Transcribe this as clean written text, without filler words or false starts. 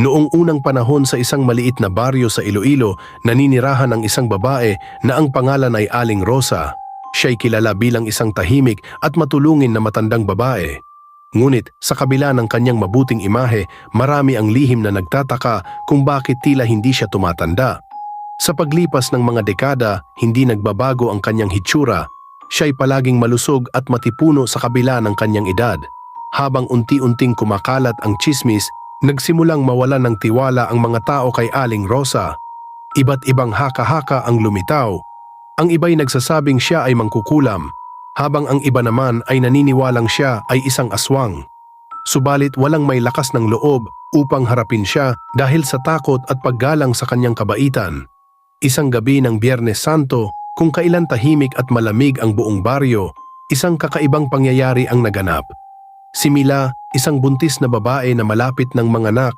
Noong unang panahon sa isang maliit na baryo sa Iloilo, naninirahan ang isang babae na ang pangalan ay Aling Rosa. Siya'y kilala bilang isang tahimik at matulungin na matandang babae. Ngunit sa kabila ng kanyang mabuting imahe, marami ang lihim na nagtataka kung bakit tila hindi siya tumatanda. Sa paglipas ng mga dekada, hindi nagbabago ang kanyang hitsura. Siya'y palaging malusog at matipuno sa kabila ng kanyang edad. Habang unti-unting kumakalat ang tsismis, nagsimulang mawalan ng tiwala ang mga tao kay Aling Rosa. Iba't ibang haka-haka ang lumitaw. Ang iba'y nagsasabing siya ay mangkukulam, habang ang iba naman ay naniniwalang siya ay isang aswang. Subalit walang may lakas ng loob upang harapin siya dahil sa takot at paggalang sa kanyang kabaitan. Isang gabi ng Biyernes Santo, kung kailan tahimik at malamig ang buong baryo, isang kakaibang pangyayari ang naganap. Si Mila, isang buntis na babae na malapit ng manganak,